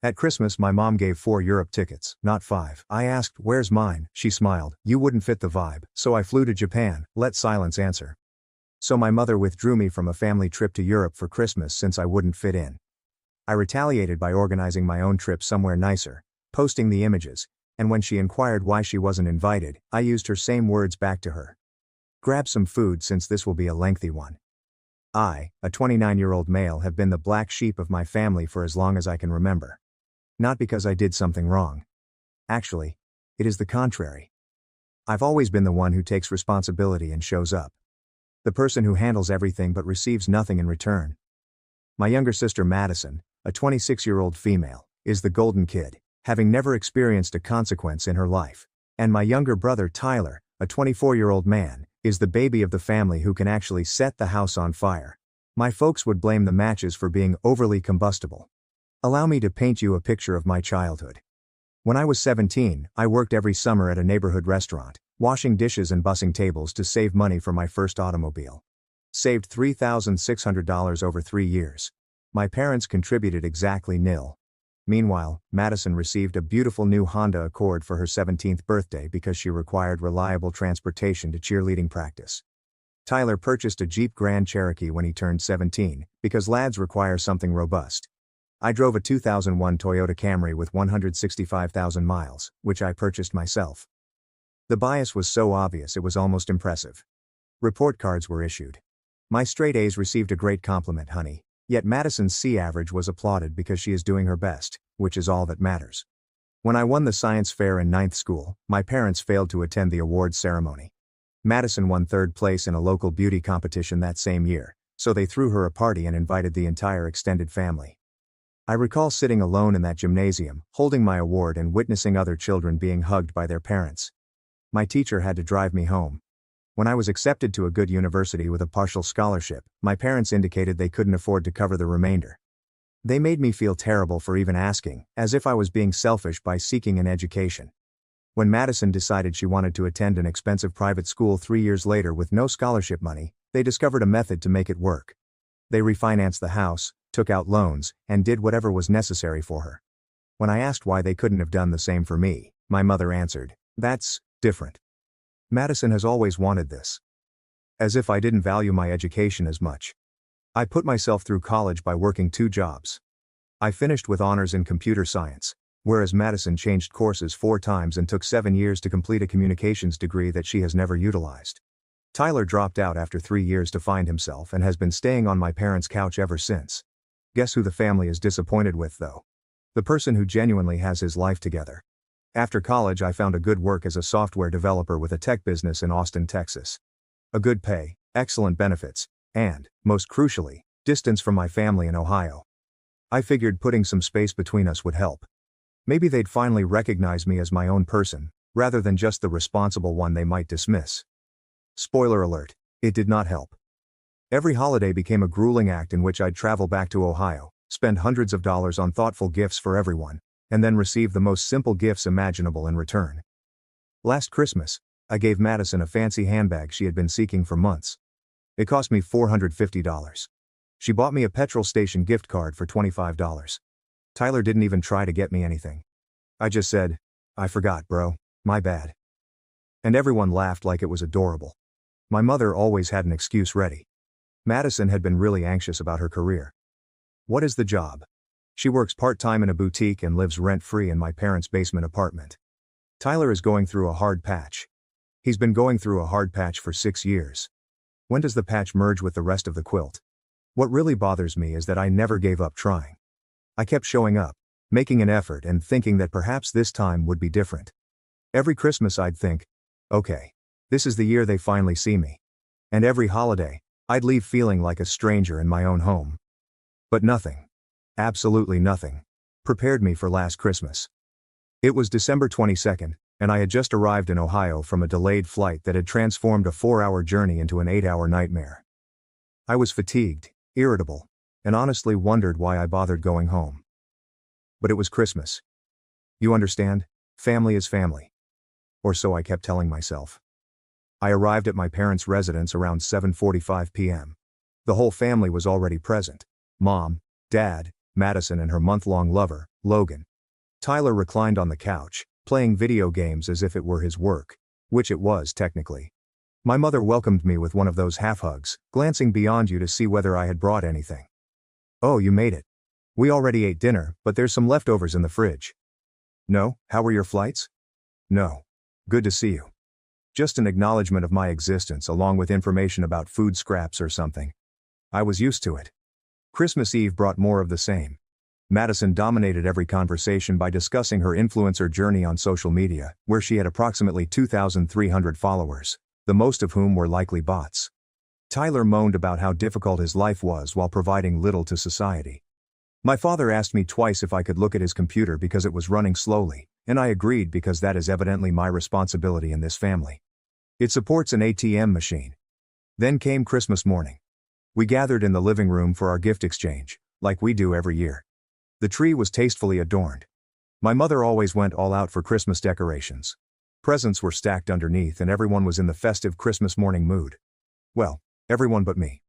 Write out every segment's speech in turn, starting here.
At Christmas, my mom gave 4 Europe tickets, not 5. I asked, "Where's mine?" She smiled. "You wouldn't fit the vibe." So I flew to Japan. Let silence answer. So my mother withdrew me from a family trip to Europe for Christmas since I wouldn't fit in. I retaliated by organizing my own trip somewhere nicer, posting the images, and when she inquired why she wasn't invited, I used her same words back to her. Grab some food since this will be a lengthy one. I, a 29-year-old male, have been the black sheep of my family for as long as I can remember. Not because I did something wrong. Actually, it is the contrary. I've always been the one who takes responsibility and shows up. The person who handles everything but receives nothing in return. My younger sister Madison, a 26-year-old female, is the golden kid, having never experienced a consequence in her life. And my younger brother Tyler, a 24-year-old man, is the baby of the family who can actually set the house on fire. My folks would blame the matches for being overly combustible. Allow me to paint you a picture of my childhood. When I was 17, I worked every summer at a neighborhood restaurant, washing dishes and bussing tables to save money for my first automobile. Saved $3,600 over 3 years. My parents contributed exactly nil. Meanwhile, Madison received a beautiful new Honda Accord for her 17th birthday because she required reliable transportation to cheerleading practice. Tyler purchased a Jeep Grand Cherokee when he turned 17, because lads require something robust. I drove a 2001 Toyota Camry with 165,000 miles, which I purchased myself. The bias was so obvious it was almost impressive. Report cards were issued. My straight A's received a great compliment, honey, yet Madison's C average was applauded because she is doing her best, which is all that matters. When I won the science fair in 9th school, my parents failed to attend the awards ceremony. Madison won 3rd place in a local beauty competition that same year, so they threw her a party and invited the entire extended family. I recall sitting alone in that gymnasium, holding my award and witnessing other children being hugged by their parents. My teacher had to drive me home. When I was accepted to a good university with a partial scholarship, my parents indicated they couldn't afford to cover the remainder. They made me feel terrible for even asking, as if I was being selfish by seeking an education. When Madison decided she wanted to attend an expensive private school 3 years later with no scholarship money, they discovered a method to make it work. They refinanced the house, took out loans, and did whatever was necessary for her. When I asked why they couldn't have done the same for me, my mother answered, "That's different. Madison has always wanted this." As if I didn't value my education as much. I put myself through college by working 2 jobs. I finished with honors in computer science, whereas Madison changed courses 4 times and took 7 years to complete a communications degree that she has never utilized. Tyler dropped out after 3 years to find himself and has been staying on my parents' couch ever since. Guess who the family is disappointed with though? The person who genuinely has his life together. After college, I found a good work as a software developer with a tech business in Austin, Texas. A good pay, excellent benefits, and, most crucially, distance from my family in Ohio. I figured putting some space between us would help. Maybe they'd finally recognize me as my own person, rather than just the responsible one they might dismiss. Spoiler alert, it did not help. Every holiday became a grueling act in which I'd travel back to Ohio, spend hundreds of dollars on thoughtful gifts for everyone, and then receive the most simple gifts imaginable in return. Last Christmas, I gave Madison a fancy handbag she had been seeking for months. It cost me $450. She bought me a petrol station gift card for $25. Tyler didn't even try to get me anything. I just said, "I forgot, bro, my bad." And everyone laughed like it was adorable. My mother always had an excuse ready. Madison had been really anxious about her career. What is the job? She works part-time in a boutique and lives rent-free in my parents' basement apartment. Tyler is going through a hard patch. He's been going through a hard patch for 6 years. When does the patch merge with the rest of the quilt? What really bothers me is that I never gave up trying. I kept showing up, making an effort and thinking that perhaps this time would be different. Every Christmas I'd think, okay, this is the year they finally see me. And every holiday, I'd leave feeling like a stranger in my own home. But nothing, absolutely nothing, prepared me for last Christmas. It was December 22nd, and I had just arrived in Ohio from a delayed flight that had transformed a 4-hour journey into an 8-hour nightmare. I was fatigued, irritable, and honestly wondered why I bothered going home. But it was Christmas. You understand? Family is family. Or so I kept telling myself. I arrived at my parents' residence around 7:45 p.m. The whole family was already present. Mom, Dad, Madison and her month-long lover, Logan. Tyler reclined on the couch, playing video games as if it were his work. Which it was, technically. My mother welcomed me with one of those half-hugs, glancing beyond you to see whether I had brought anything. Oh, you made it. We already ate dinner, but there's some leftovers in the fridge. No, how were your flights? No. Good to see you. Just an acknowledgement of my existence along with information about food scraps or something. I was used to it. Christmas Eve brought more of the same. Madison dominated every conversation by discussing her influencer journey on social media, where she had approximately 2,300 followers, the most of whom were likely bots. Tyler moaned about how difficult his life was while providing little to society. My father asked me twice if I could look at his computer because it was running slowly, and I agreed because that is evidently my responsibility in this family. It supports an ATM machine. Then came Christmas morning. We gathered in the living room for our gift exchange, like we do every year. The tree was tastefully adorned. My mother always went all out for Christmas decorations. Presents were stacked underneath and everyone was in the festive Christmas morning mood. Well, everyone but me.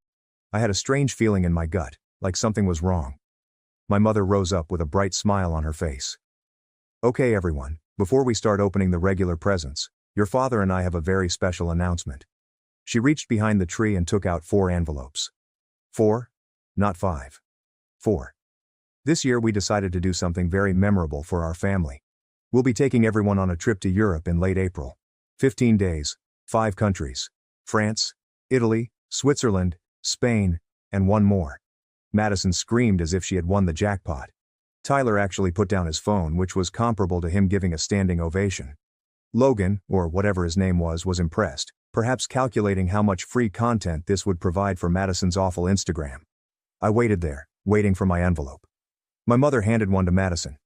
I had a strange feeling in my gut, like something was wrong. My mother rose up with a bright smile on her face. Okay everyone, before we start opening the regular presents, your father and I have a very special announcement. She reached behind the tree and took out 4 envelopes. 4? Not 5. 4. This year we decided to do something very memorable for our family. We'll be taking everyone on a trip to Europe in late April. 15 days, 5 countries. France, Italy, Switzerland, Spain, and one more. Madison screamed as if she had won the jackpot. Tyler actually put down his phone, which was comparable to him giving a standing ovation. Logan, or whatever his name was impressed, perhaps calculating how much free content this would provide for Madison's awful Instagram. I waited there, waiting for my envelope. My mother handed one to Madison.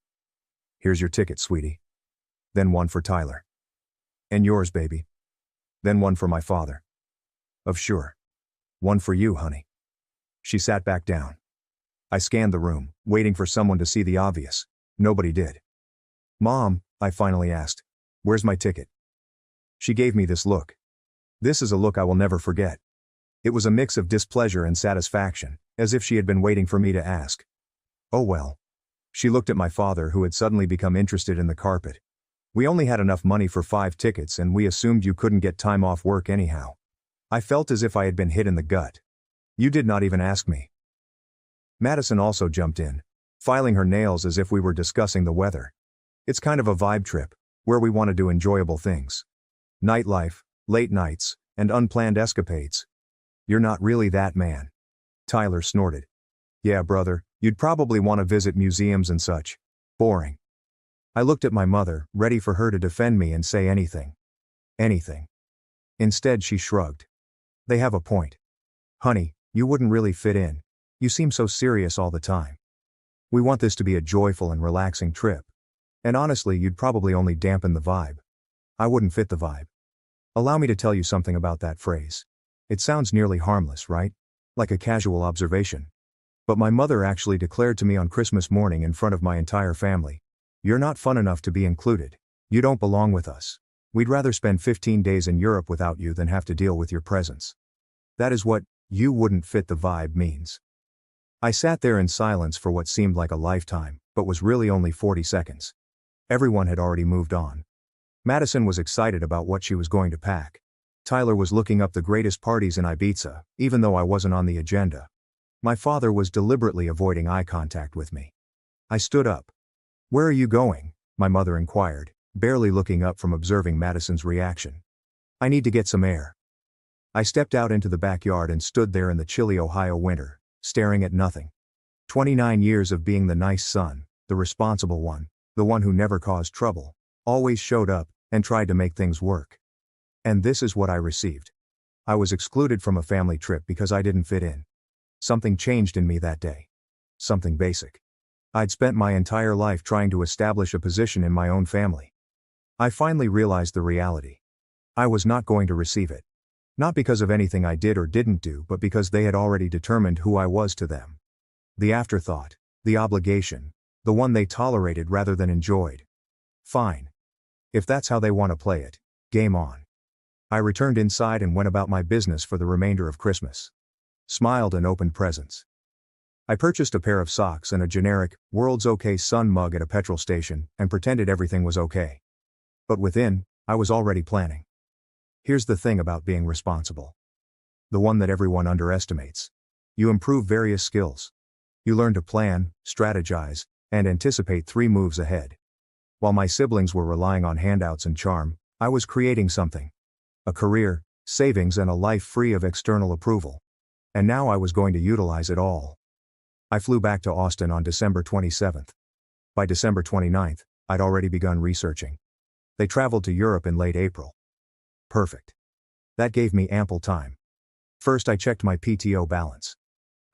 Here's your ticket, sweetie. Then one for Tyler. And yours, baby. Then one for my father. Of sure. One for you, honey. She sat back down. I scanned the room, waiting for someone to see the obvious. Nobody did. Mom, I finally asked, where's my ticket? She gave me this look. This is a look I will never forget. It was a mix of displeasure and satisfaction, as if she had been waiting for me to ask. Oh well. She looked at my father, who had suddenly become interested in the carpet. We only had enough money for 5 tickets and we assumed you couldn't get time off work anyhow. I felt as if I had been hit in the gut. You did not even ask me. Madison also jumped in, filing her nails as if we were discussing the weather. It's kind of a vibe trip, where we want to do enjoyable things. Nightlife, late nights, and unplanned escapades. You're not really that man. Tyler snorted. Yeah, brother, you'd probably want to visit museums and such. Boring. I looked at my mother, ready for her to defend me and say anything. Anything. Instead, she shrugged. They have a point. Honey, you wouldn't really fit in. You seem so serious all the time. We want this to be a joyful and relaxing trip. And honestly, you'd probably only dampen the vibe. I wouldn't fit the vibe. Allow me to tell you something about that phrase. It sounds nearly harmless, right? Like a casual observation. But my mother actually declared to me on Christmas morning in front of my entire family, you're not fun enough to be included. You don't belong with us. We'd rather spend 15 days in Europe without you than have to deal with your presence. That is what, you wouldn't fit the vibe means. I sat there in silence for what seemed like a lifetime, but was really only 40 seconds. Everyone had already moved on. Madison was excited about what she was going to pack. Tyler was looking up the greatest parties in Ibiza, even though I wasn't on the agenda. My father was deliberately avoiding eye contact with me. I stood up. Where are you going? My mother inquired, barely looking up from observing Madison's reaction. I need to get some air. I stepped out into the backyard and stood there in the chilly Ohio winter, staring at nothing. 29 years of being the nice son, the responsible one, the one who never caused trouble, always showed up, and tried to make things work. And this is what I received. I was excluded from a family trip because I didn't fit in. Something changed in me that day. Something basic. I'd spent my entire life trying to establish a position in my own family. I finally realized the reality. I was not going to receive it. Not because of anything I did or didn't do, but because they had already determined who I was to them. The afterthought, the obligation, the one they tolerated rather than enjoyed. Fine. If that's how they want to play it, game on. I returned inside and went about my business for the remainder of Christmas. Smiled and opened presents. I purchased a pair of socks and a generic, "World's OK Sun" mug at a petrol station, and pretended everything was okay. But within, I was already planning. Here's the thing about being responsible. The one that everyone underestimates. You improve various skills. You learn to plan, strategize, and anticipate 3 moves ahead. While my siblings were relying on handouts and charm, I was creating something. A career, savings, and a life free of external approval. And now I was going to utilize it all. I flew back to Austin on December 27th. By December 29th, I'd already begun researching. They traveled to Europe in late April. Perfect. That gave me ample time. First, I checked my PTO balance.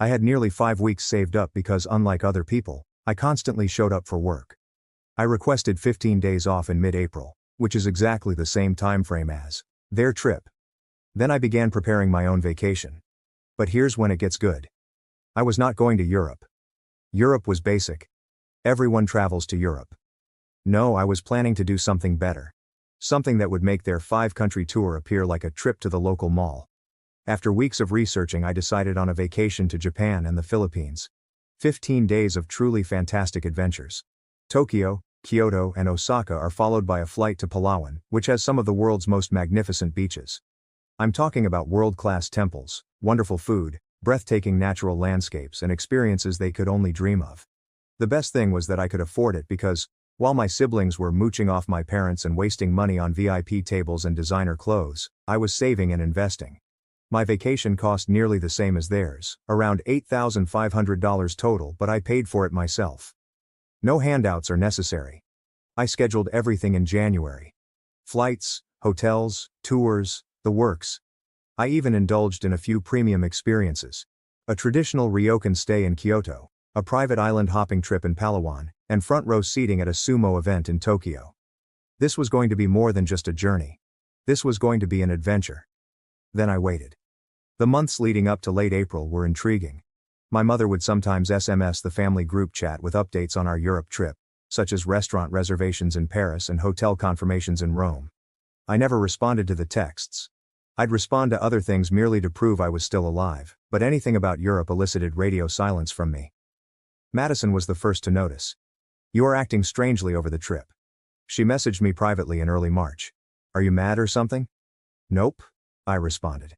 I had nearly 5 weeks saved up because, unlike other people, I constantly showed up for work. I requested 15 days off in mid-April, which is exactly the same time frame as their trip. Then I began preparing my own vacation. But here's when it gets good. I was not going to Europe. Europe was basic. Everyone travels to Europe. No, I was planning to do something better. Something that would make their 5-country tour appear like a trip to the local mall. After weeks of researching, I decided on a vacation to Japan and the Philippines. 15 days of truly fantastic adventures. Tokyo, Kyoto, and Osaka are followed by a flight to Palawan, which has some of the world's most magnificent beaches. I'm talking about world-class temples, wonderful food, breathtaking natural landscapes, and experiences they could only dream of. The best thing was that I could afford it because, while my siblings were mooching off my parents and wasting money on VIP tables and designer clothes, I was saving and investing. My vacation cost nearly the same as theirs, around $8,500 total, but I paid for it myself. No handouts are necessary. I scheduled everything in January. Flights, hotels, tours, the works. I even indulged in a few premium experiences. A traditional ryokan stay in Kyoto, a private island hopping trip in Palawan, and front row seating at a sumo event in Tokyo. This was going to be more than just a journey. This was going to be an adventure. Then I waited. The months leading up to late April were intriguing. My mother would sometimes SMS the family group chat with updates on our Europe trip, such as restaurant reservations in Paris and hotel confirmations in Rome. I never responded to the texts. I'd respond to other things merely to prove I was still alive, but anything about Europe elicited radio silence from me. Madison was the first to notice. "You are acting strangely over the trip." She messaged me privately in early March. "Are you mad or something?" "Nope," I responded.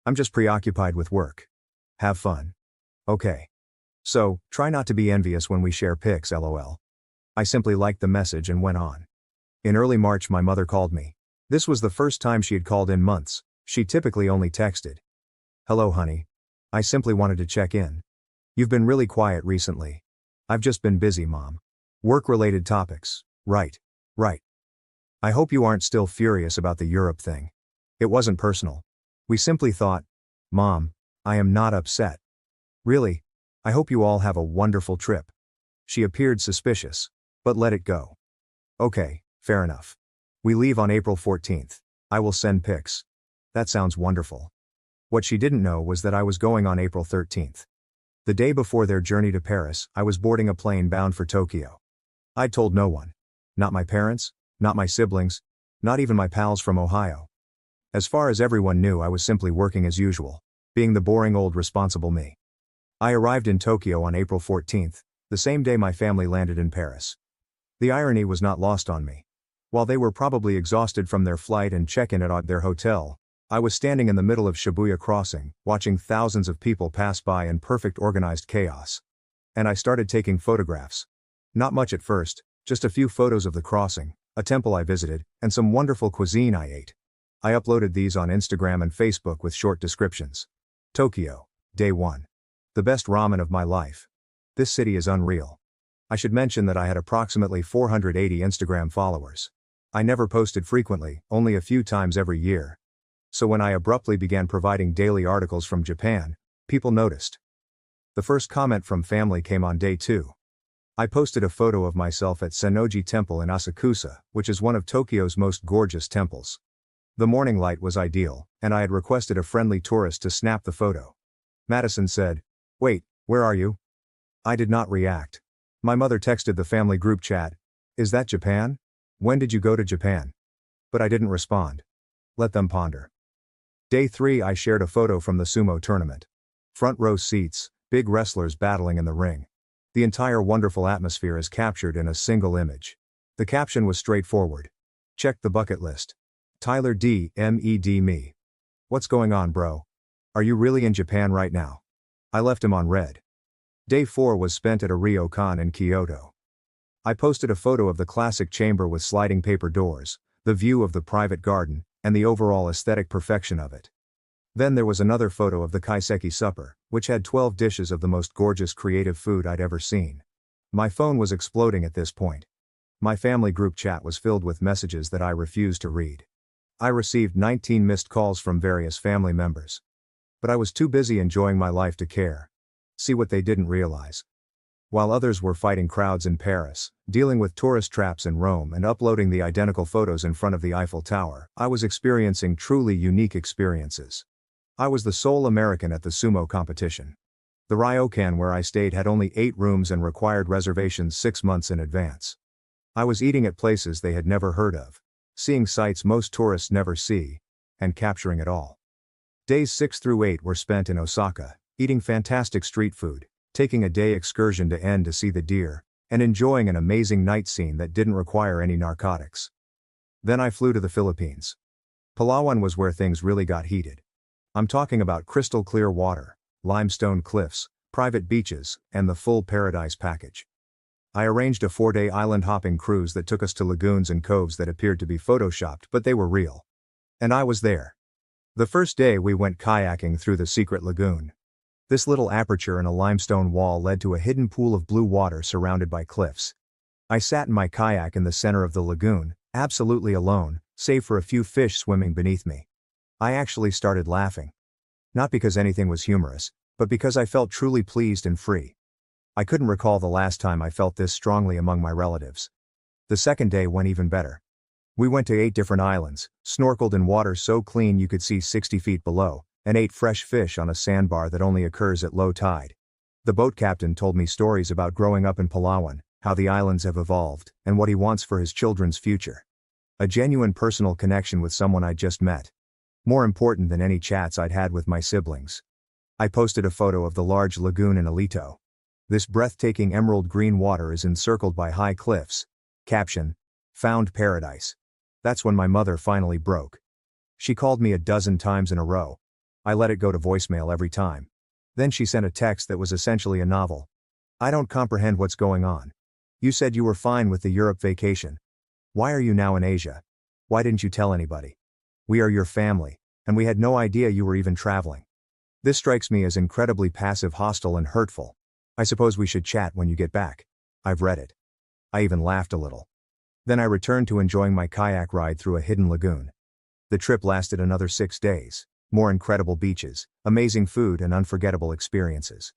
"I'm just preoccupied with work." "Have fun." "Okay. So, try not to be envious when we share pics, lol. I simply liked the message and went on. In early March, my mother called me. This was the first time she had called in months. She typically only texted. "Hello, honey. I simply wanted to check in. You've been really quiet recently." "I've just been busy, Mom. Work-related topics." Right. "I hope you aren't still furious about the Europe thing. It wasn't personal. We simply thought." "Mom, I am not upset." "Really? I hope you all have a wonderful trip." She appeared suspicious, but let it go. "Okay, fair enough. We leave on April 14th. I will send pics." "That sounds wonderful." What she didn't know was that I was going on April 13th. The day before their journey to Paris, I was boarding a plane bound for Tokyo. I'd told no one. Not my parents, not my siblings, not even my pals from Ohio. As far as everyone knew, I was simply working as usual, being the boring old responsible me. I arrived in Tokyo on April 14th, the same day my family landed in Paris. The irony was not lost on me. While they were probably exhausted from their flight and check-in at their hotel, I was standing in the middle of Shibuya Crossing, watching thousands of people pass by in perfect organized chaos. And I started taking photographs. Not much at first, just a few photos of the crossing, a temple I visited, and some wonderful cuisine I ate. I uploaded these on Instagram and Facebook with short descriptions. Tokyo, Day 1. The best ramen of my life. This city is unreal. I should mention that I had approximately 480 Instagram followers. I never posted frequently, only a few times every year. So when I abruptly began providing daily articles from Japan, people noticed. The first comment from family came on Day 2. I posted a photo of myself at Sennoji Temple in Asakusa, which is one of Tokyo's most gorgeous temples. The morning light was ideal, and I had requested a friendly tourist to snap the photo. Madison said, "Wait, where are you?" I did not react. My mother texted the family group chat, "Is that Japan? When did you go to Japan?" But I didn't respond. Let them ponder. Day 3, I shared a photo from the sumo tournament. Front row seats, Big wrestlers battling in the ring. The entire wonderful atmosphere is captured in a single image. The caption was straightforward. Check the bucket list. Tyler D. MED me. What's going on, bro? Are you really in Japan right now? I left him on red. Day 4 was spent at a ryokan in Kyoto. I posted a photo of the classic chamber with sliding paper doors, the view of the private garden, and the overall aesthetic perfection of it. Then there was another photo of the kaiseki supper, which had 12 dishes of the most gorgeous creative food I'd ever seen. My phone was exploding at this point. My family group chat was filled with messages that I refused to read. I received 19 missed calls from various family members. But I was too busy enjoying my life to care. See what they didn't realize. While others were fighting crowds in Paris, dealing with tourist traps in Rome and uploading the identical photos in front of the Eiffel Tower, I was experiencing truly unique experiences. I was the sole American at the sumo competition. The ryokan where I stayed had only 8 rooms and required reservations 6 months in advance. I was eating at places they had never heard of, seeing sights most tourists never see, and capturing it all. Days 6 through 8 were spent in Osaka, eating fantastic street food, taking a day excursion to N to see the deer, and enjoying an amazing night scene that didn't require any narcotics. Then I flew to the Philippines. Palawan was where things really got heated. I'm talking about crystal clear water, limestone cliffs, private beaches, and the full paradise package. I arranged a 4-day island hopping cruise that took us to lagoons and coves that appeared to be photoshopped, but they were real. And I was there. The first day we went kayaking through the secret lagoon. This little aperture in a limestone wall led to a hidden pool of blue water surrounded by cliffs. I sat in my kayak in the center of the lagoon, absolutely alone, save for a few fish swimming beneath me. I actually started laughing. Not because anything was humorous, but because I felt truly pleased and free. I couldn't recall the last time I felt this strongly among my relatives. The second day went even better. We went to 8 different islands, snorkeled in water so clean you could see 60 feet below, and ate fresh fish on a sandbar that only occurs at low tide. The boat captain told me stories about growing up in Palawan, how the islands have evolved, and what he wants for his children's future. A genuine personal connection with someone I'd just met. More important than any chats I'd had with my siblings. I posted a photo of the large lagoon in Alito. This breathtaking emerald green water is encircled by high cliffs. Caption: Found paradise. That's when my mother finally broke. She called me a dozen times in a row. I let it go to voicemail every time. Then she sent a text that was essentially a novel. I don't comprehend what's going on. You said you were fine with the Europe vacation. Why are you now in Asia? Why didn't you tell anybody? We are your family, and we had no idea you were even traveling. This strikes me as incredibly passive, hostile, and hurtful. I suppose we should chat when you get back. I've read it. I even laughed a little. Then I returned to enjoying my kayak ride through a hidden lagoon. The trip lasted another 6 days. More incredible beaches, amazing food, and unforgettable experiences.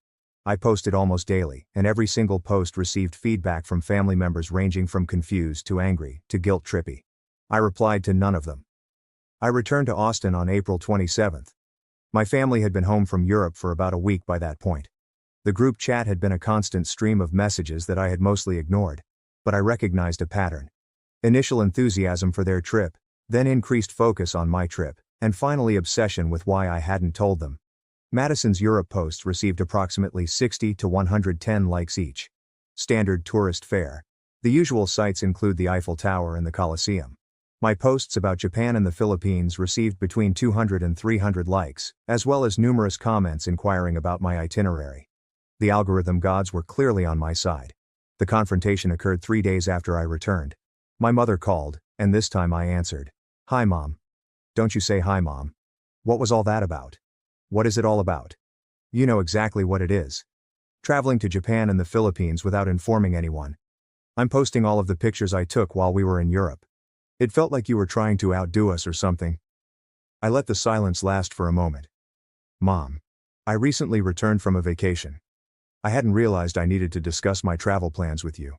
I posted almost daily, and every single post received feedback from family members ranging from confused to angry to guilt-trippy. I replied to none of them. I returned to Austin on April 27th. My family had been home from Europe for about a week by that point. The group chat had been a constant stream of messages that I had mostly ignored. But I recognized a pattern. Initial enthusiasm for their trip, then increased focus on my trip, and finally obsession with why I hadn't told them. Madison's Europe posts received approximately 60 to 110 likes each. Standard tourist fare. The usual sites include the Eiffel Tower and the Colosseum. My posts about Japan and the Philippines received between 200 and 300 likes, as well as numerous comments inquiring about my itinerary. The algorithm gods were clearly on my side. The confrontation occurred 3 days after I returned. My mother called, and this time I answered. Hi, Mom. Don't you say hi, Mom. What was all that about? What is it all about? You know exactly what it is. Traveling to Japan and the Philippines without informing anyone. I'm posting all of the pictures I took while we were in Europe. It felt like you were trying to outdo us or something. I let the silence last for a moment. Mom. I recently returned from a vacation. I hadn't realized I needed to discuss my travel plans with you.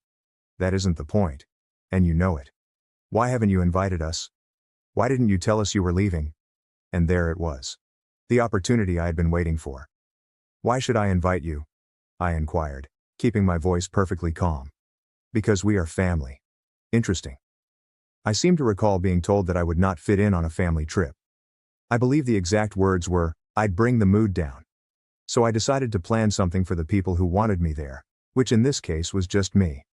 That isn't the point. And you know it. Why haven't you invited us? Why didn't you tell us you were leaving? And there it was. The opportunity I had been waiting for. Why should I invite you? I inquired, keeping my voice perfectly calm. Because we are family. Interesting. I seem to recall being told that I would not fit in on a family trip. I believe the exact words were, I'd bring the mood down. So I decided to plan something for the people who wanted me there, which in this case was just me.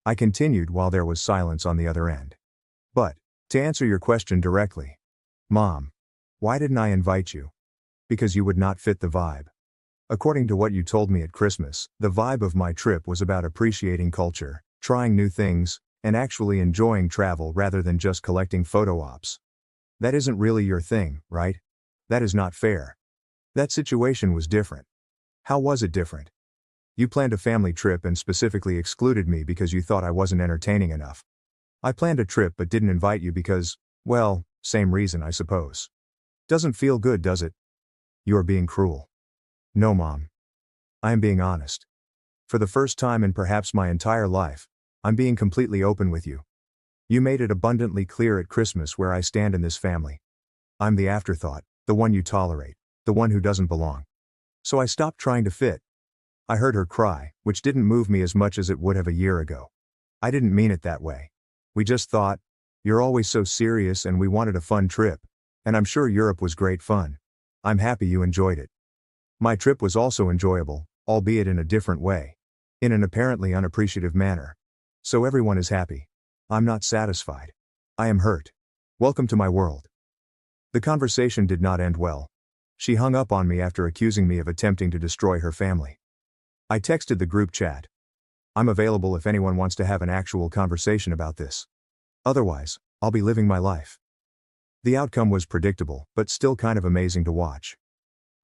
I continued while there was silence on the other end. But, to answer your question directly, Mom, why didn't I invite you? Because you would not fit the vibe. According to what you told me at Christmas, the vibe of my trip was about appreciating culture, trying new things, and actually enjoying travel rather than just collecting photo ops. That isn't really your thing, right? That is not fair. That situation was different. How was it different? You planned a family trip and specifically excluded me because you thought I wasn't entertaining enough. I planned a trip but didn't invite you because, well, same reason I suppose. Doesn't feel good, does it? You are being cruel. No, Mom. I am being honest. For the first time in perhaps my entire life, I'm being completely open with you. You made it abundantly clear at Christmas where I stand in this family. I'm the afterthought, the one you tolerate, the one who doesn't belong. So I stopped trying to fit. I heard her cry, which didn't move me as much as it would have a year ago. I didn't mean it that way. We just thought, you're always so serious and we wanted a fun trip. And I'm sure Europe was great fun. I'm happy you enjoyed it. My trip was also enjoyable, albeit in a different way. In an apparently unappreciative manner. So everyone is happy. I'm not satisfied. I am hurt. Welcome to my world. The conversation did not end well. She hung up on me after accusing me of attempting to destroy her family. I texted the group chat. I'm available if anyone wants to have an actual conversation about this. Otherwise, I'll be living my life. The outcome was predictable, but still kind of amazing to watch.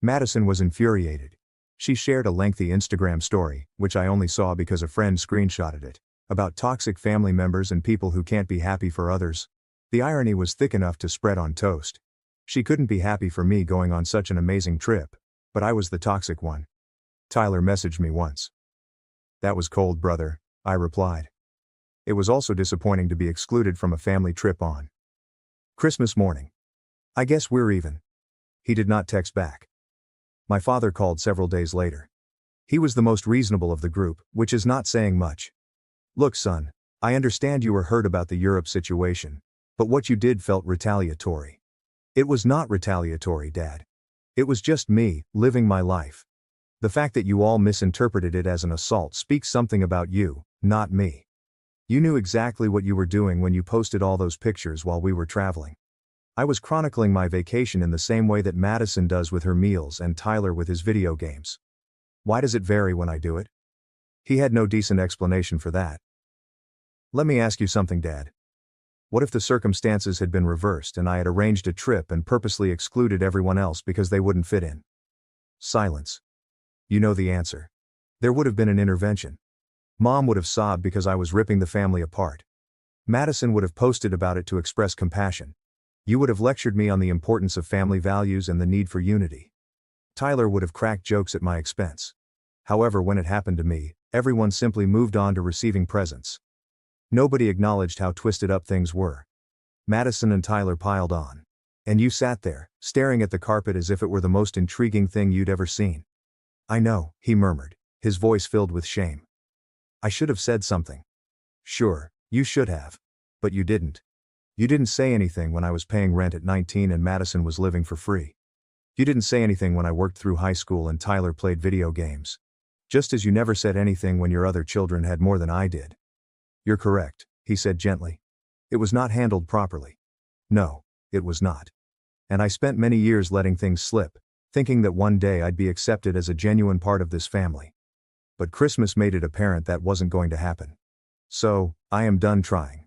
Madison was infuriated. She shared a lengthy Instagram story, which I only saw because a friend screenshotted it, about toxic family members and people who can't be happy for others. The irony was thick enough to spread on toast. She couldn't be happy for me going on such an amazing trip, but I was the toxic one. Tyler messaged me once. That was cold, brother, I replied. It was also disappointing to be excluded from a family trip on Christmas morning. I guess we're even. He did not text back. My father called several days later. He was the most reasonable of the group, which is not saying much. Look, son, I understand you were hurt about the Europe situation, but what you did felt retaliatory. It was not retaliatory, Dad. It was just me, living my life. The fact that you all misinterpreted it as an assault speaks something about you, not me. You knew exactly what you were doing when you posted all those pictures while we were traveling. I was chronicling my vacation in the same way that Madison does with her meals and Tyler with his video games. Why does it vary when I do it? He had no decent explanation for that. Let me ask you something, Dad. What if the circumstances had been reversed and I had arranged a trip and purposely excluded everyone else because they wouldn't fit in? Silence. You know the answer. There would have been an intervention. Mom would have sobbed because I was ripping the family apart. Madison would have posted about it to express compassion. You would have lectured me on the importance of family values and the need for unity. Tyler would have cracked jokes at my expense. However, when it happened to me, everyone simply moved on to receiving presents. Nobody acknowledged how twisted up things were. Madison and Tyler piled on. And you sat there, staring at the carpet as if it were the most intriguing thing you'd ever seen. I know, he murmured, his voice filled with shame. I should have said something. Sure, you should have. But you didn't. You didn't say anything when I was paying rent at 19 and Madison was living for free. You didn't say anything when I worked through high school and Tyler played video games. Just as you never said anything when your other children had more than I did. You're correct, he said gently. It was not handled properly. No, it was not. And I spent many years letting things slip, thinking that one day I'd be accepted as a genuine part of this family. But Christmas made it apparent that wasn't going to happen. So, I am done trying.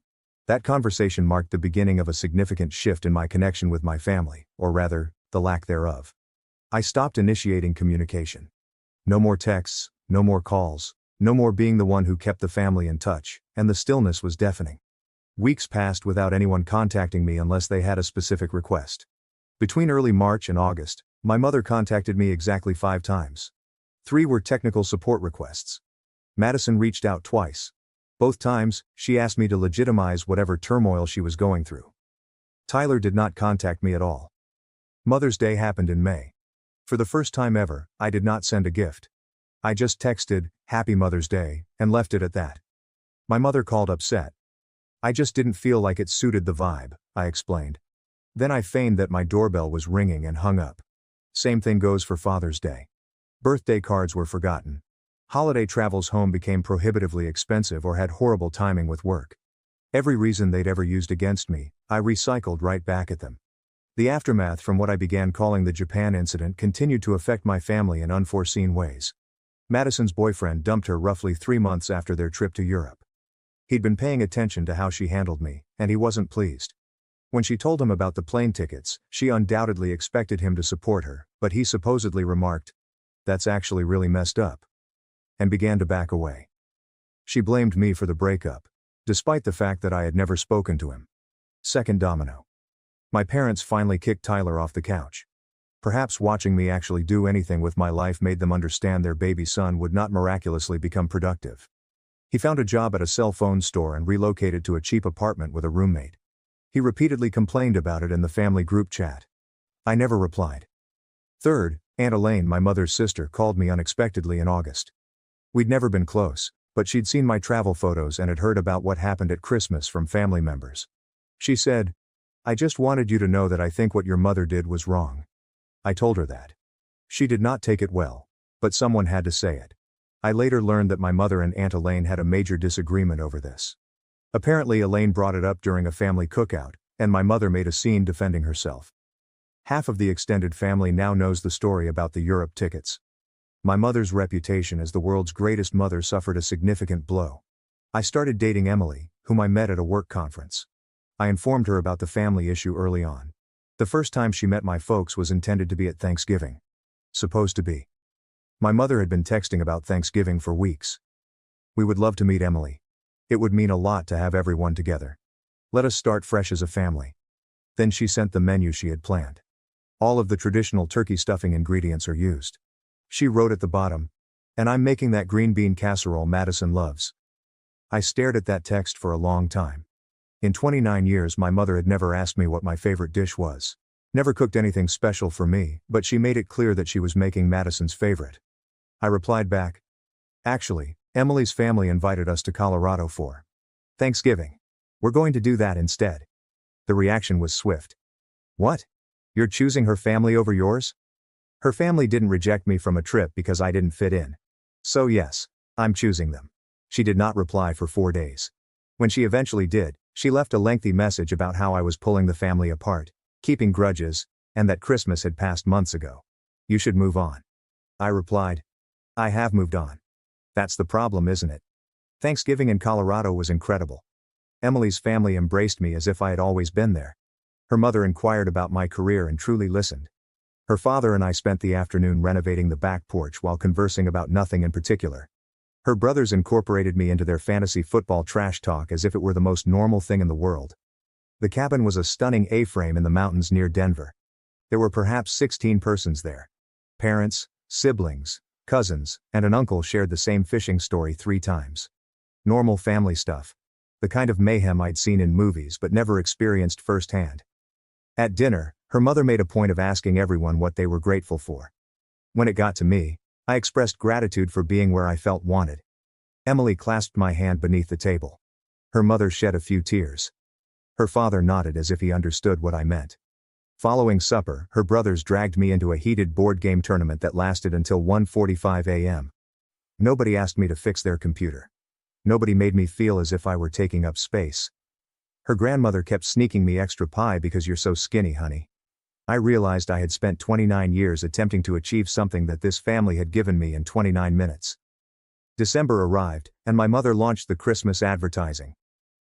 That conversation marked the beginning of a significant shift in my connection with my family, or rather, the lack thereof. I stopped initiating communication. No more texts, no more calls, no more being the one who kept the family in touch, and the stillness was deafening. Weeks passed without anyone contacting me unless they had a specific request. Between early March and August, my mother contacted me exactly 5 times. 3 were technical support requests. Madison reached out twice. Both times, she asked me to legitimize whatever turmoil she was going through. Tyler did not contact me at all. Mother's Day happened in May. For the first time ever, I did not send a gift. I just texted, "Happy Mother's Day," and left it at that. My mother called upset. I just didn't feel like it suited the vibe, I explained. Then I feigned that my doorbell was ringing and hung up. Same thing goes for Father's Day. Birthday cards were forgotten. Holiday travels home became prohibitively expensive or had horrible timing with work. Every reason they'd ever used against me, I recycled right back at them. The aftermath from what I began calling the Japan incident continued to affect my family in unforeseen ways. Madison's boyfriend dumped her roughly 3 months after their trip to Europe. He'd been paying attention to how she handled me, and he wasn't pleased. When she told him about the plane tickets, she undoubtedly expected him to support her, but he supposedly remarked, "That's actually really messed up," and began to back away. She blamed me for the breakup, despite the fact that I had never spoken to him. Second domino. My parents finally kicked Tyler off the couch. Perhaps watching me actually do anything with my life made them understand their baby son would not miraculously become productive. He found a job at a cell phone store and relocated to a cheap apartment with a roommate. He repeatedly complained about it in the family group chat. I never replied. Third, Aunt Elaine, my mother's sister, called me unexpectedly in August. We'd never been close, but she'd seen my travel photos and had heard about what happened at Christmas from family members. She said, "I just wanted you to know that I think what your mother did was wrong." I told her that. She did not take it well, but someone had to say it. I later learned that my mother and Aunt Elaine had a major disagreement over this. Apparently Elaine brought it up during a family cookout, and my mother made a scene defending herself. Half of the extended family now knows the story about the Europe tickets. My mother's reputation as the world's greatest mother suffered a significant blow. I started dating Emily, whom I met at a work conference. I informed her about the family issue early on. The first time she met my folks was intended to be at Thanksgiving. Supposed to be. My mother had been texting about Thanksgiving for weeks. "We would love to meet Emily. It would mean a lot to have everyone together. Let us start fresh as a family." Then she sent the menu she had planned. All of the traditional turkey stuffing ingredients are used. She wrote at the bottom, "And I'm making that green bean casserole Madison loves." I stared at that text for a long time. In 29 years my mother had never asked me what my favorite dish was. Never cooked anything special for me, but she made it clear that she was making Madison's favorite. I replied back, "Actually, Emily's family invited us to Colorado for Thanksgiving. We're going to do that instead." The reaction was swift. "What? You're choosing her family over yours?" Her family didn't reject me from a trip because I didn't fit in. So yes, I'm choosing them. She did not reply for 4 days. When she eventually did, she left a lengthy message about how I was pulling the family apart, keeping grudges, and that Christmas had passed months ago. "You should move on." I replied, "I have moved on. That's the problem, isn't it?" Thanksgiving in Colorado was incredible. Emily's family embraced me as if I had always been there. Her mother inquired about my career and truly listened. Her father and I spent the afternoon renovating the back porch while conversing about nothing in particular. Her brothers incorporated me into their fantasy football trash talk as if it were the most normal thing in the world. The cabin was a stunning A-frame in the mountains near Denver. There were perhaps 16 persons there. Parents, siblings, cousins, and an uncle shared the same fishing story 3 times. Normal family stuff. The kind of mayhem I'd seen in movies but never experienced firsthand. At dinner, her mother made a point of asking everyone what they were grateful for. When it got to me, I expressed gratitude for being where I felt wanted. Emily clasped my hand beneath the table. Her mother shed a few tears. Her father nodded as if he understood what I meant. Following supper, her brothers dragged me into a heated board game tournament that lasted until 1:45 a.m. Nobody asked me to fix their computer. Nobody made me feel as if I were taking up space. Her grandmother kept sneaking me extra pie because you're so skinny, honey. I realized I had spent 29 years attempting to achieve something that this family had given me in 29 minutes. December arrived, and my mother launched the Christmas advertising.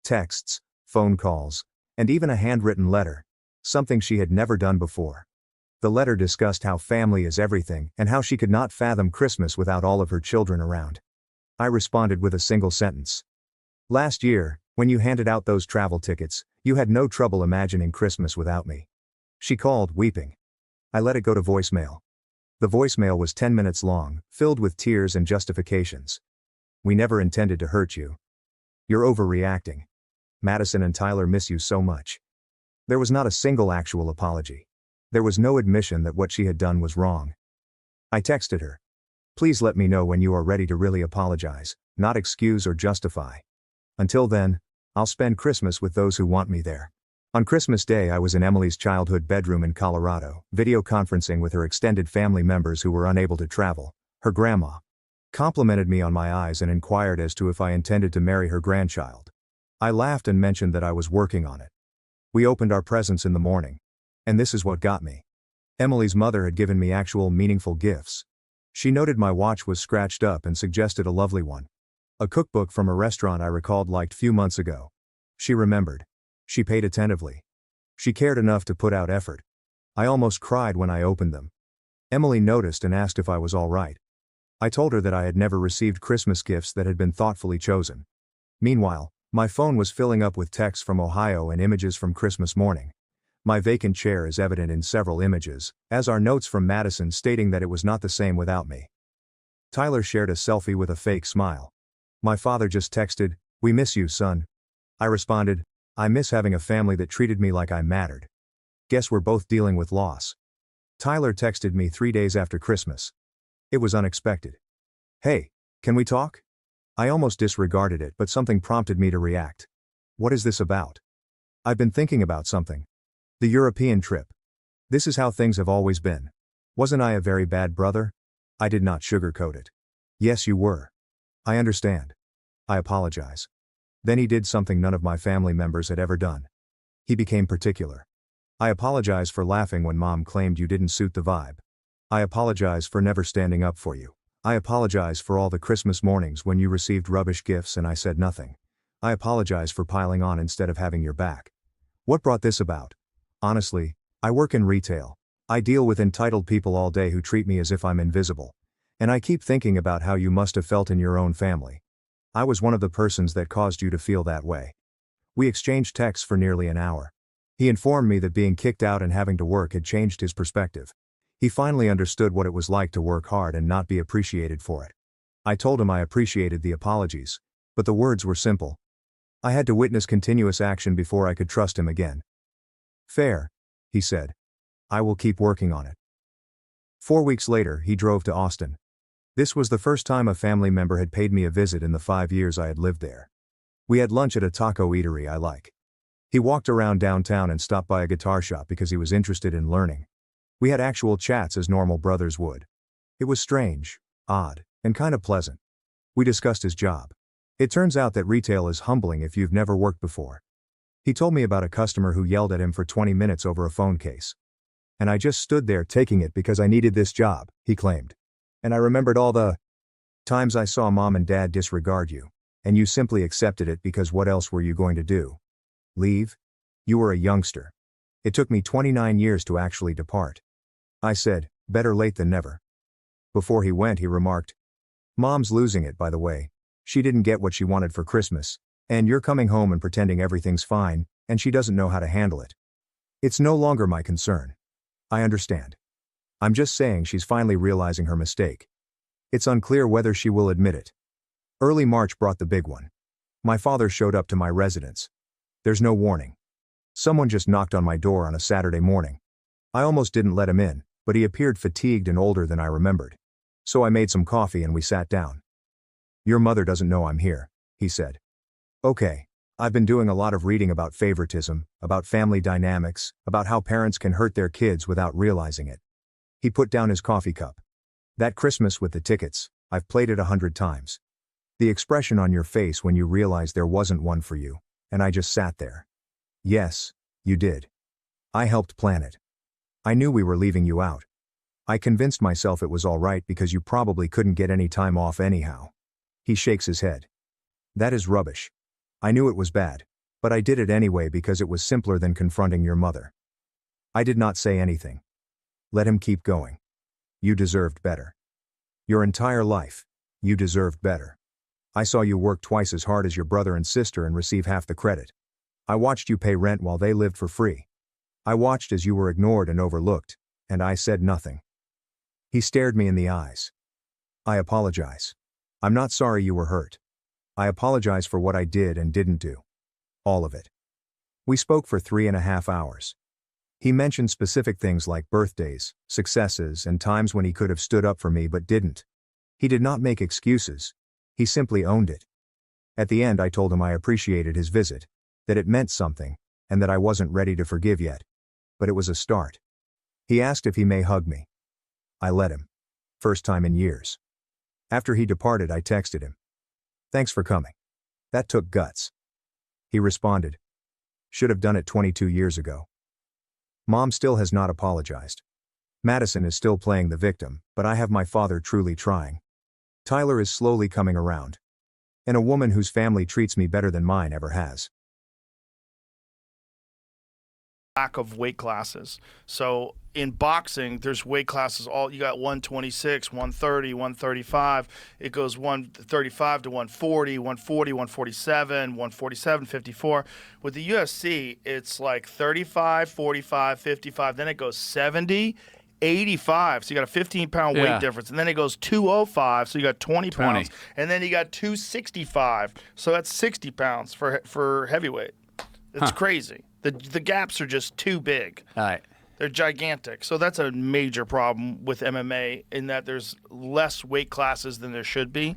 Texts, phone calls, and even a handwritten letter. Something she had never done before. The letter discussed how family is everything and how she could not fathom Christmas without all of her children around. I responded with a single sentence. "Last year, when you handed out those travel tickets, you had no trouble imagining Christmas without me." She called, weeping. I let it go to voicemail. The voicemail was 10 minutes long, filled with tears and justifications. "We never intended to hurt you. You're overreacting. Madison and Tyler miss you so much." There was not a single actual apology. There was no admission that what she had done was wrong. I texted her. "Please let me know when you are ready to really apologize, not excuse or justify. Until then, I'll spend Christmas with those who want me there." On Christmas Day I was in Emily's childhood bedroom in Colorado, video conferencing with her extended family members who were unable to travel, Her grandma complimented me on my eyes and inquired as to if I intended to marry her grandchild. I laughed and mentioned that I was working on it. We opened our presents in the morning. And this is what got me. Emily's mother had given me actual meaningful gifts. She noted my watch was scratched up and suggested a lovely one. A cookbook from a restaurant I recalled liked few months ago. She remembered. She paid attentively. She cared enough to put out effort. I almost cried when I opened them. Emily noticed and asked if I was all right. I told her that I had never received Christmas gifts that had been thoughtfully chosen. Meanwhile, my phone was filling up with texts from Ohio and images from Christmas morning. My vacant chair is evident in several images, as are notes from Madison stating that it was not the same without me. Tyler shared a selfie with a fake smile. My father just texted, "We miss you, son." I responded, "I miss having a family that treated me like I mattered." Guess we're both dealing with loss. Tyler texted me 3 days after Christmas. It was unexpected. "Hey, can we talk?" I almost disregarded it, but something prompted me to react. "What is this about?" "I've been thinking about something. The European trip. This is how things have always been. Wasn't I a very bad brother?" I did not sugarcoat it. "Yes, you were. I understand. I apologize." Then he did something none of my family members had ever done. He became particular. "I apologize for laughing when Mom claimed you didn't suit the vibe. I apologize for never standing up for you. I apologize for all the Christmas mornings when you received rubbish gifts and I said nothing. I apologize for piling on instead of having your back. What brought this about? Honestly, I work in retail. I deal with entitled people all day who treat me as if I'm invisible. And I keep thinking about how you must have felt in your own family. I was one of the persons that caused you to feel that way." We exchanged texts for nearly an hour. He informed me that being kicked out and having to work had changed his perspective. He finally understood what it was like to work hard and not be appreciated for it. I told him I appreciated the apologies, but the words were simple. I had to witness continuous action before I could trust him again. "Fair," he said. "I will keep working on it." 4 weeks later, he drove to Austin. This was the first time a family member had paid me a visit in the 5 years I had lived there. We had lunch at a taco eatery I like. He walked around downtown and stopped by a guitar shop because he was interested in learning. We had actual chats as normal brothers would. It was strange, odd, and kind of pleasant. We discussed his job. It turns out that retail is humbling if you've never worked before. He told me about a customer who yelled at him for 20 minutes over a phone case. "And I just stood there taking it because I needed this job," he claimed. "And I remembered all the times I saw Mom and Dad disregard you, and you simply accepted it because what else were you going to do? Leave? You were a youngster. It took me 29 years to actually depart." I said, "Better late than never." Before he went, he remarked, "Mom's losing it, by the way. She didn't get what she wanted for Christmas, and you're coming home and pretending everything's fine, and she doesn't know how to handle it. It's no longer my concern. I understand. I'm just saying she's finally realizing her mistake. It's unclear whether she will admit it." Early March brought the big one. My father showed up to my residence. There's no warning. Someone just knocked on my door on a Saturday morning. I almost didn't let him in, but he appeared fatigued and older than I remembered. So I made some coffee and we sat down. "Your mother doesn't know I'm here," he said. "Okay. I've been doing a lot of reading about favoritism, about family dynamics, about how parents can hurt their kids without realizing it." He put down his coffee cup. "That Christmas with the tickets, I've played it 100 times. The expression on your face when you realized there wasn't one for you, and I just sat there. Yes, you did. I helped plan it. I knew we were leaving you out. I convinced myself it was all right because you probably couldn't get any time off anyhow." He shakes his head. "That is rubbish. I knew it was bad, but I did it anyway because it was simpler than confronting your mother." I did not say anything. Let him keep going. "You deserved better. Your entire life, you deserved better. I saw you work twice as hard as your brother and sister and receive half the credit. I watched you pay rent while they lived for free. I watched as you were ignored and overlooked, and I said nothing." He stared me in the eyes. "I apologize. I'm not sorry you were hurt. I apologize for what I did and didn't do. All of it." We spoke for 3.5 hours. He mentioned specific things like birthdays, successes, and times when he could have stood up for me but didn't. He did not make excuses. He simply owned it. At the end I told him I appreciated his visit, that it meant something, and that I wasn't ready to forgive yet. But it was a start. He asked if he may hug me. I let him. First time in years. After he departed, I texted him. Thanks for coming. That took guts. He responded. Should have done it 22 years ago. Mom still has not apologized. Madison is still playing the victim, but I have my father truly trying. Tyler is slowly coming around. And a woman whose family treats me better than mine ever has. Lack of weight classes. So in boxing, there's weight classes. You got 126, 130, 135. It goes 135 to 140, 140, 147, 147, 54. With the UFC, it's like 35, 45, 55. Then it goes 70, 85. So you got a 15-pound weight difference. And then it goes 205. So you got 20 pounds. And then you got 265. So that's 60 pounds for heavyweight. It's crazy. The gaps are just too big. All right. They're gigantic. So that's a major problem with MMA in that there's less weight classes than there should be.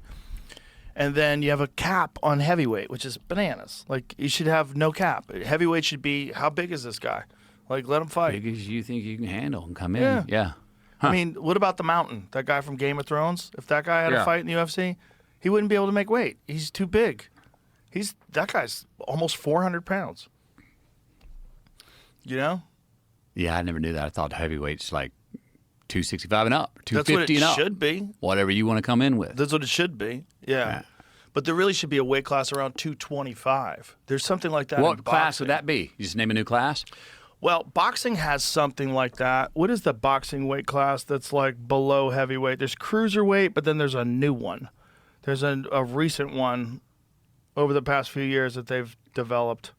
And then you have a cap on heavyweight, which is bananas. Like, you should have no cap. Heavyweight should be, how big is this guy? Like, let him fight. Big as you think you can handle and come in. Yeah. I mean, what about the Mountain? That guy from Game of Thrones? If that guy had a fight in the UFC, he wouldn't be able to make weight. He's too big. That guy's almost 400 pounds. You know? Yeah, I never knew that. I thought heavyweight's like 265 and up, 250 and up. That's what it should be. Whatever you want to come in with. That's what it should be. Yeah. But there really should be a weight class around 225. There's something like that in boxing. What class would that be? You just name a new class? Well, boxing has something like that. What is the boxing weight class that's like below heavyweight? There's cruiserweight, but then there's a new one. There's a recent one over the past few years that they've developed.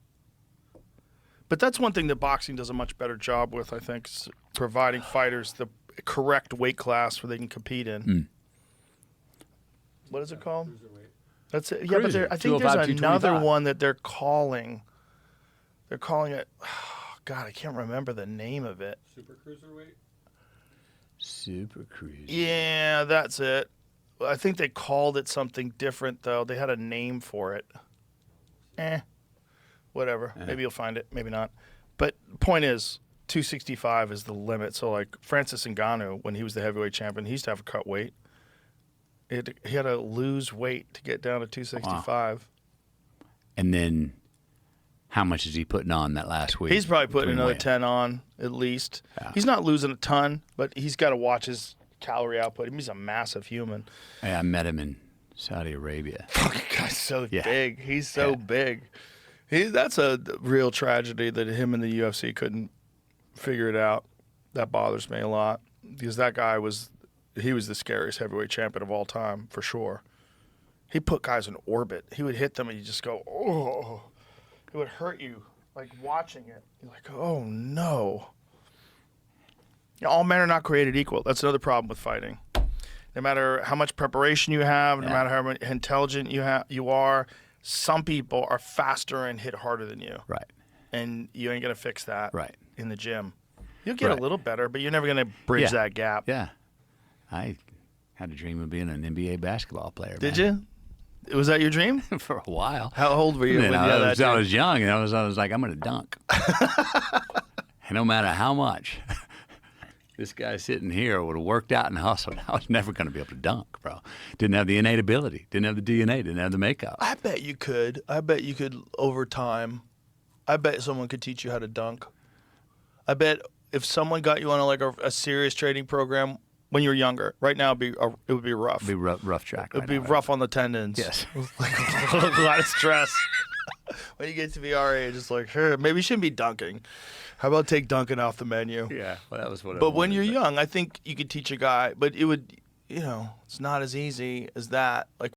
But that's one thing that boxing does a much better job with, I think, is providing fighters the correct weight class where they can compete in. What is it called? Cruiserweight. That's it. Yeah, but I think there's another one that they're calling. They're calling it. Oh, God, I can't remember the name of it. Super cruiserweight. Super cruiser. Yeah, that's it. I think they called it something different though. They had a name for it. Whatever. Maybe you'll find it. Maybe not. But point is, 265 is the limit. So like Francis Ngannou, when he was the heavyweight champion, he used to have a cut weight. He had to lose weight to get down to 265. Wow. And then how much is he putting on that last week? He's probably putting another 10 on at least. Yeah. He's not losing a ton, but he's got to watch his calorie output. He's a massive human. Hey, I met him in Saudi Arabia. Fucking guy's so big. He's so big. That's a real tragedy that him and the UFC couldn't figure it out. That bothers me a lot because that guy was the scariest heavyweight champion of all time for sure. He put guys in orbit. He would hit them and you just go, oh. It would hurt you, like watching it. You're like, oh no. All men are not created equal. That's another problem with fighting. No matter how much preparation you have, no matter how intelligent you are, some people are faster and hit harder than you. Right. And you ain't going to fix that in the gym. You'll get a little better, but you're never going to bridge that gap. Yeah. I had a dream of being an NBA basketball player. Did you? Was that your dream? For a while. How old were you when you had that dream? I was young, and I was like, I'm going to dunk. And no matter how much this guy sitting here would have worked out and hustled, I was never going to be able to dunk, bro. Didn't have the innate ability. Didn't have the DNA. Didn't have the makeup. I bet you could. I bet you could over time. I bet someone could teach you how to dunk. I bet if someone got you on a serious training program when you were younger, right now it would be rough. It would be rough track. It would be rough on the tendons. Yes. A lot of stress. When you get to be our age, it's like, hey, maybe you shouldn't be dunking. How about take dunking off the menu? Yeah, well, that was what. But when you're young, I think you could teach a guy. But it would, it's not as easy as that. Like